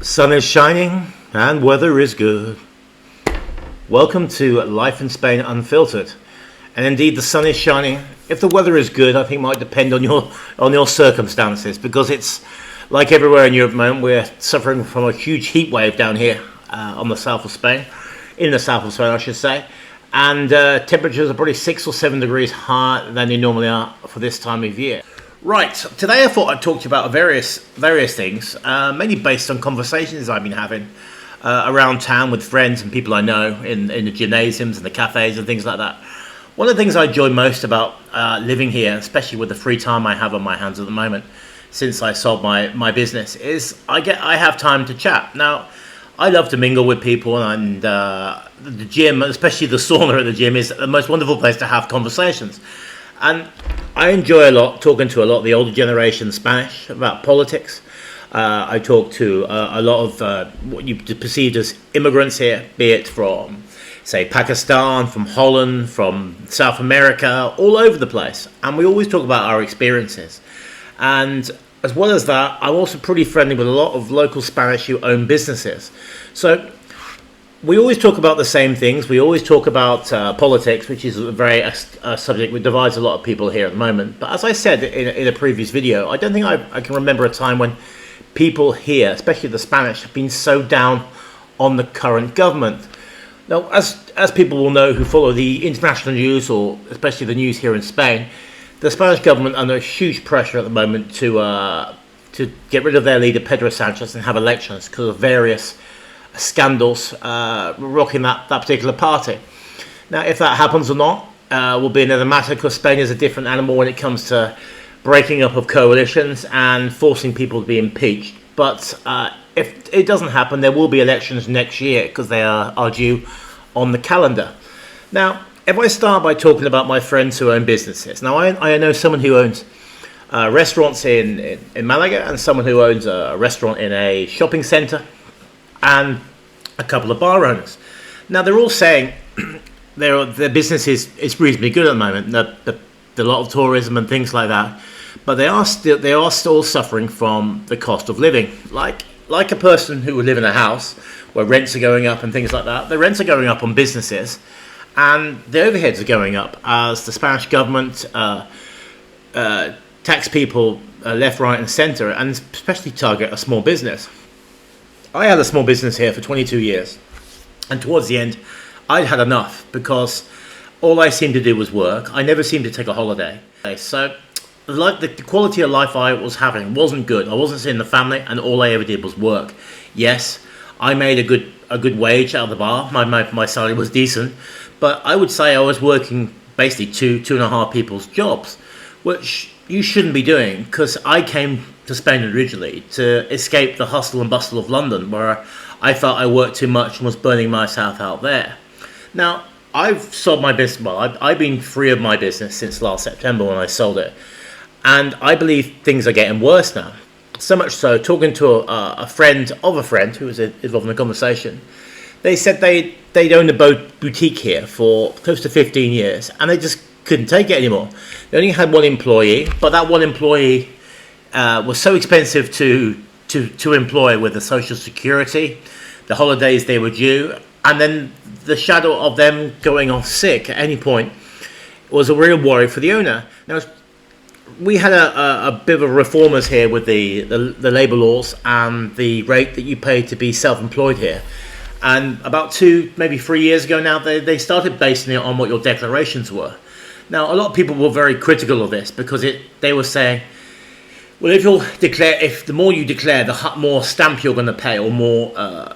Sun is shining and weather is good. Welcome to Life in Spain Unfiltered. And indeed, the sun is shining. If the weather is good, I think it might depend on your circumstances, because it's like everywhere in Europe at the moment. We're suffering from a huge heat wave down here on the south of Spain, in the south of Spain, I should say. And temperatures are probably 6 or 7 degrees higher than they normally are for this time of year. Right, today I thought I'd talk to you about various things, mainly based on conversations I've been having around town with friends and people I know in the gymnasiums and the cafes and things like that. One of the things I enjoy most about living here, especially with the free time I have on my hands at the moment, since I sold my business, is I have time to chat. Now, I love to mingle with people, and the gym, especially the sauna at the gym, is the most wonderful place to have conversations. And I enjoy talking to a lot of the older generation Spanish about politics. I talk to a lot of what you perceived as immigrants here, be it from, say, Pakistan, from Holland, from South America, all over the place. And we always talk about our experiences. And as well as that, I'm also pretty friendly with a lot of local Spanish who own businesses. So we always talk about the same things. We always talk about politics, which is a very subject which divides a lot of people here at the moment. But as I said in a previous video, I don't think I can remember a time when people here, especially the Spanish, have been so down on the current government. Now, as people will know who follow the international news, or especially the news here in Spain, the Spanish government are under huge pressure at the moment to get rid of their leader Pedro Sanchez and have elections because of various scandals rocking that particular party. Now, if that happens or not will be another matter, because Spain is a different animal when it comes to breaking up of coalitions and forcing people to be impeached. But if it doesn't happen, there will be elections next year, because they are due on the calendar. Now, if I start by talking about my friends who own businesses. Now, I know someone who owns restaurants in Malaga, and someone who owns a restaurant in a shopping centre, and a couple of bar owners. Now, they're all saying their business is reasonably good at the moment. The lot of tourism and things like that, but they are still suffering from the cost of living. Like a person who would live in a house where rents are going up and things like that. The rents are going up on businesses, and the overheads are going up as the Spanish government tax people left, right, and centre, and especially target a small business. I had a small business here for 22 years, and towards the end, I'd had enough, because all I seemed to do was work. I never seemed to take a holiday. So the quality of life I was having wasn't good. I wasn't seeing the family, and all I ever did was work. Yes, I made a good wage out of the bar. My salary was decent, but I would say I was working basically two and a half people's jobs, which you shouldn't be doing, because I came to Spain originally to escape the hustle and bustle of London, where I felt I worked too much and was burning myself out there. Now, I've sold my business. Well, I've been free of my business since last September when I sold it, and I believe things are getting worse now. So much so, talking to a friend of a friend who was involved in the conversation, they said they'd owned a boutique here for close to 15 years, and they just couldn't take it anymore. They only had one employee, but that one employee was so expensive to employ, with the social security, the holidays they were due, and then the shadow of them going off sick at any point was a real worry for the owner. Now, we had a bit of a reformers here with the labour laws and the rate that you pay to be self-employed here. And about 2, maybe 3 years ago now, they started basing it on what your declarations were. Now, a lot of people were very critical of this, because they were saying, well, if the more you declare, the more stamp you're going to pay, or more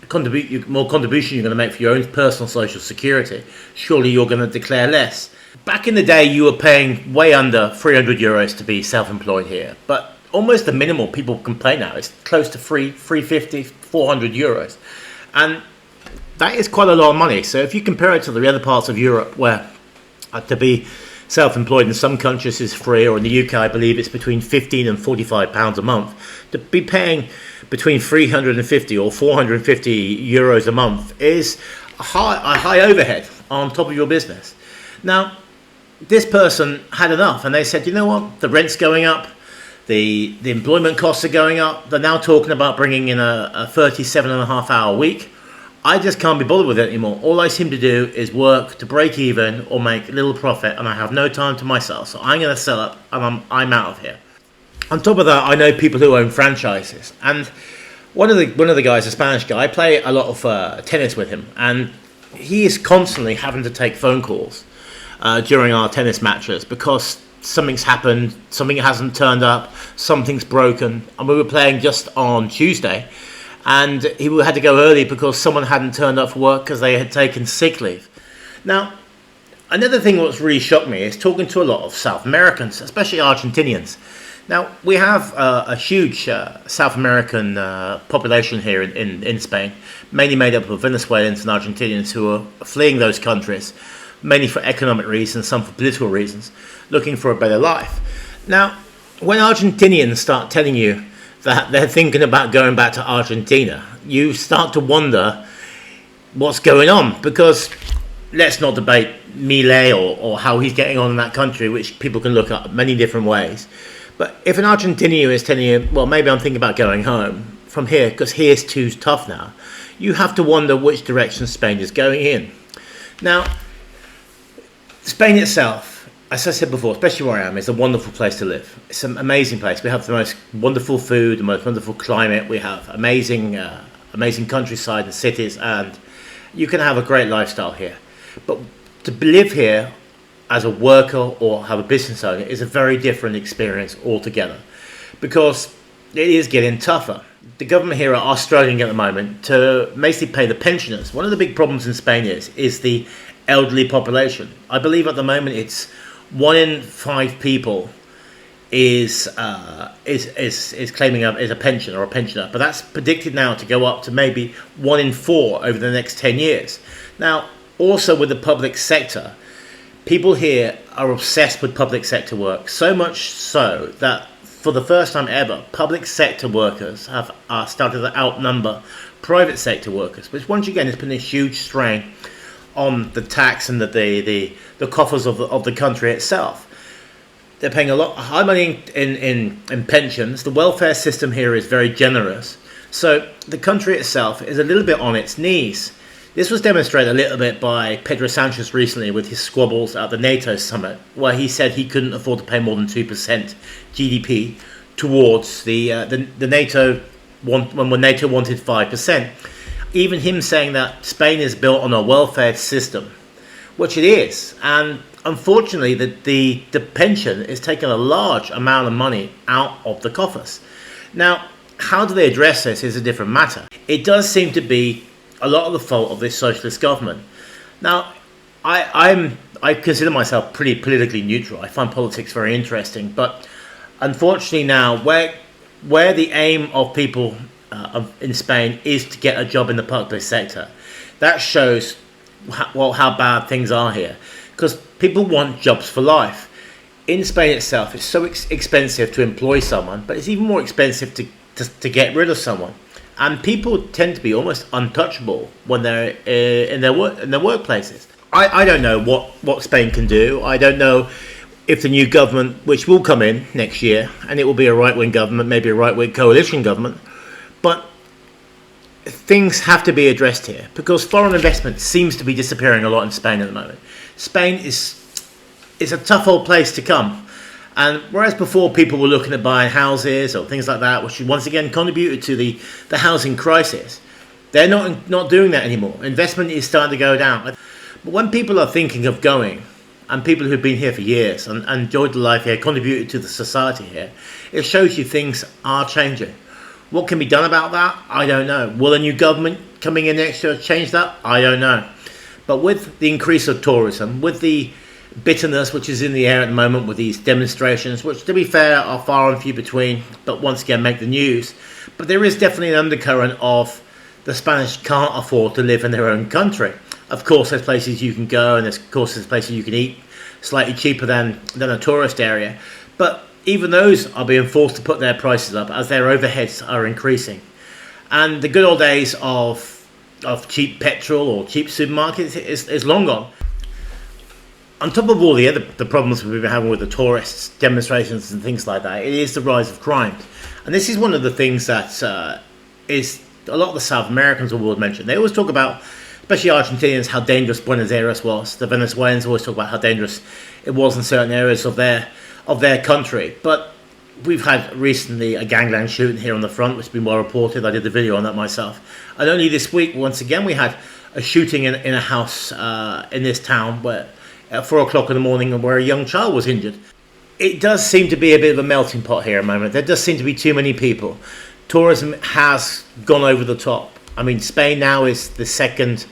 contribution you're going to make for your own personal social security. Surely you're going to declare less. Back in the day, you were paying way under 300 euros to be self-employed here, but almost the minimal people can pay now is close to 350, 400 euros, and that is quite a lot of money. So if you compare it to the other parts of Europe, where to be self-employed in some countries is free, or in the UK I believe it's between 15 and 45 pounds a month, to be paying between 350 or 450 euros a month is a high overhead on top of your business. Now, this person had enough, and they said, you know what, the rent's going up, The employment costs are going up. They're now talking about bringing in a 37.5-hour week. I just can't be bothered with it anymore. All I seem to do is work to break even or make a little profit, and I have no time to myself. So I'm going to sell up, and I'm out of here. On top of that, I know people who own franchises, and one of the guys, a Spanish guy, I play a lot of tennis with him, and he is constantly having to take phone calls during our tennis matches because something's happened, something hasn't turned up, something's broken. And we were playing just on Tuesday, and he had to go early because someone hadn't turned up for work because they had taken sick leave. Now, another thing that's really shocked me is talking to a lot of South Americans, especially Argentinians. Now, we have a huge South American population here in Spain, mainly made up of Venezuelans and Argentinians who are fleeing those countries, mainly for economic reasons, some for political reasons, looking for a better life. Now, when Argentinians start telling you that they're thinking about going back to Argentina, you start to wonder what's going on, because let's not debate Milei or how he's getting on in that country, which people can look at many different ways. But if an Argentinian is telling you, well, maybe I'm thinking about going home from here because here's too tough now, you have to wonder which direction Spain is going in. Now, Spain itself, as I said before, especially where I am, is a wonderful place to live. It's an amazing place. We have the most wonderful food, the most wonderful climate. We have amazing countryside and cities, and you can have a great lifestyle here. But to live here as a worker or have a business owner is a very different experience altogether, because it is getting tougher. The government here are struggling at the moment to basically pay the pensioners. One of the big problems in Spain is the elderly population. I believe at the moment it's 1 in 5 people is claiming is a pension or a pensioner, but that's predicted now to go up to maybe 1 in 4 over the next 10 years. Now, also with the public sector, people here are obsessed with public sector work, so much so that for the first time ever, public sector workers have started to outnumber private sector workers, which once again is putting a huge strain on the tax and the coffers of the country itself. They're paying a lot high money in pensions. The welfare system here is very generous, so the country itself is a little bit on its knees. This was demonstrated a little bit by Pedro Sanchez recently with his squabbles at the NATO summit, where he said he couldn't afford to pay more than 2% GDP towards the NATO when NATO wanted 5%. Even him saying that Spain is built on a welfare system, which it is, and unfortunately the pension is taking a large amount of money out of the coffers. Now, how do they address this is a different matter. It does seem to be a lot of the fault of this socialist government. Now, I consider myself pretty politically neutral. I find politics very interesting, but unfortunately now, where the aim of people in Spain is to get a job in the public sector, that shows how bad things are here, because people want jobs for life. In Spain itself, it's so expensive to employ someone, but it's even more expensive to get rid of someone. And people tend to be almost untouchable when they're in their workplaces. I don't know what Spain can do. I don't know if the new government, which will come in next year, and it will be a right-wing government, maybe a right-wing coalition government, but things have to be addressed here, because foreign investment seems to be disappearing a lot in Spain at the moment. Spain is a tough old place to come. And whereas before people were looking at buying houses or things like that, which once again contributed to the housing crisis, they're not doing that anymore. Investment is starting to go down. But when people are thinking of going, and people who've been here for years and enjoyed the life here, contributed to the society here, it shows you things are changing. What can be done about that? I don't know. Will a new government coming in next year change that? I don't know. But with the increase of tourism, with the bitterness which is in the air at the moment with these demonstrations, which to be fair are far and few between, but once again make the news, but there is definitely an undercurrent of the Spanish can't afford to live in their own country. Of course there's places you can go, and there's places you can eat slightly cheaper than a tourist area, but even those are being forced to put their prices up as their overheads are increasing. And the good old days of cheap petrol or cheap supermarkets is long gone. On top of all the problems we've been having with the tourists, demonstrations and things like that, it is the rise of crime. And this is one of the things that is a lot of the South Americans will mention. They always talk about, especially Argentinians, how dangerous Buenos Aires was. The Venezuelans always talk about how dangerous it was in certain areas of their country. But we've had recently a gangland shooting here on the front, which has been well reported. I did a video on that myself. And only this week, once again, we had a shooting in a house in this town where at 4 o'clock in the morning, where a young child was injured. It does seem to be a bit of a melting pot here at the moment. There does seem to be too many people. Tourism has gone over the top. I mean, Spain now is the second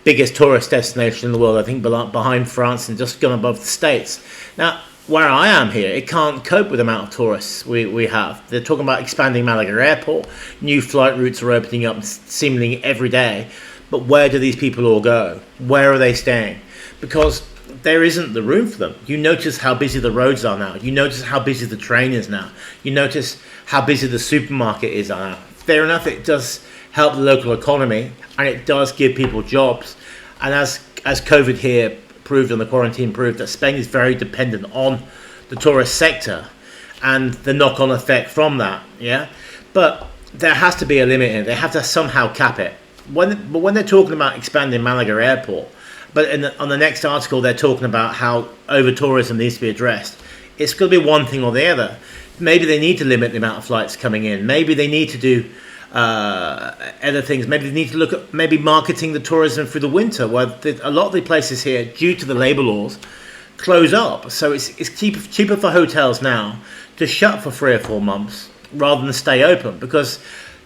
biggest tourist destination in the world, I think, behind France and just gone above the States. Now, where I am here, it can't cope with the amount of tourists we have. They're talking about expanding Malaga Airport. New flight routes are opening up seemingly every day. But where do these people all go? Where are they staying? Because there isn't the room for them. You notice how busy the roads are now. You notice how busy the train is now. You notice how busy the supermarket is now. Fair enough, it does help the local economy and it does give people jobs. And as COVID here proved and the quarantine proved, that Spain is very dependent on the tourist sector and the knock-on effect from that. Yeah, but there has to be a limit in it. They have to somehow cap it. But when they're talking about expanding Malaga Airport, but on the next article they're talking about how over-tourism needs to be addressed, it's going to be one thing or the other. Maybe they need to limit the amount of flights coming in. Maybe they need to do other things. Maybe they need to look at maybe marketing the tourism through the winter, where a lot of the places here, due to the labour laws, close up. So it's cheaper for hotels now to shut for 3 or 4 months rather than stay open, because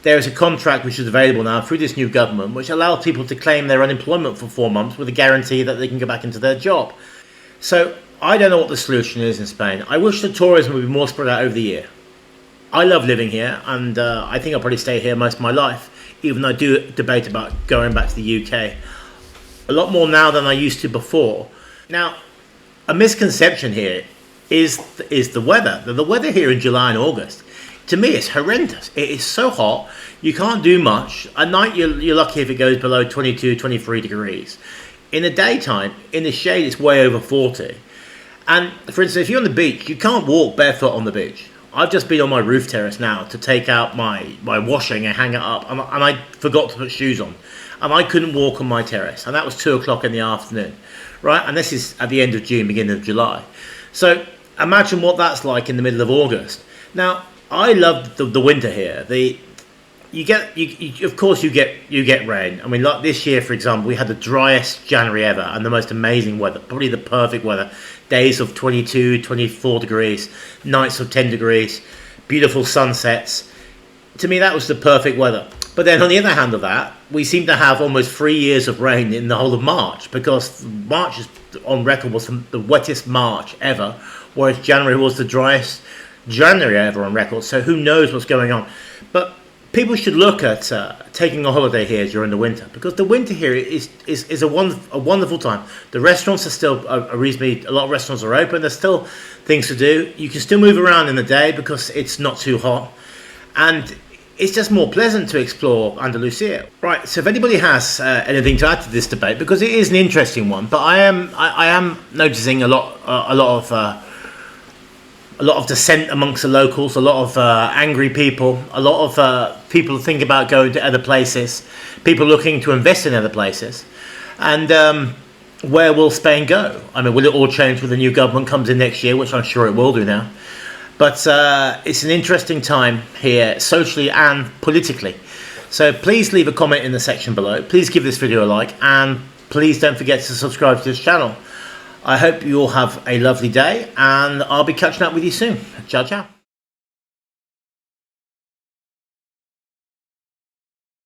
there is a contract which is available now through this new government which allows people to claim their unemployment for 4 months with a guarantee that they can go back into their job. So I don't know what the solution is in Spain. I wish the tourism would be more spread out over the year. I love living here, and I think I'll probably stay here most of my life, even though I do debate about going back to the UK a lot more now than I used to before. Now, a misconception here is the weather. The weather here in July and August, to me, it's horrendous. It is so hot, you can't do much. At night, you're lucky if it goes below 22, 23 degrees. In the daytime, in the shade, it's way over 40. And for instance, if you're on the beach, you can't walk barefoot on the beach. I've just been on my roof terrace now to take out my washing and hang it up, and I forgot to put shoes on. And I couldn't walk on my terrace, and that was 2 o'clock in the afternoon, right? And this is at the end of June, beginning of July. So imagine what that's like in the middle of August. Now, I love the winter here. Of course you get rain. I mean, like this year, for example, we had the driest January ever and the most amazing weather, probably the perfect weather. Days of 22, 24 degrees, nights of 10 degrees, beautiful sunsets. To me, that was the perfect weather. But then on the other hand of that, we seem to have almost 3 years of rain in the whole of March, because March is on record was the wettest March ever, whereas January was the driest January ever on record. So who knows what's going on. But people should look at taking a holiday here during the winter, because the winter here is a wonderful time. The restaurants are still reasonably, a lot of restaurants are open. There's still things to do. You can still move around in the day because it's not too hot, and it's just more pleasant to explore Andalusia. Right. So if anybody has anything to add to this debate, because it is an interesting one, but I am noticing a lot of dissent amongst the locals, a lot of angry people, a lot of people think about going to other places, people looking to invest in other places. And where will Spain go? I mean, will it all change when the new government comes in next year, which I'm sure it will do now? But it's an interesting time here, socially and politically. So please leave a comment in the section below. Please give this video a like, and please don't forget to subscribe to this channel. I hope you all have a lovely day, and I'll be catching up with you soon. Ciao, ciao.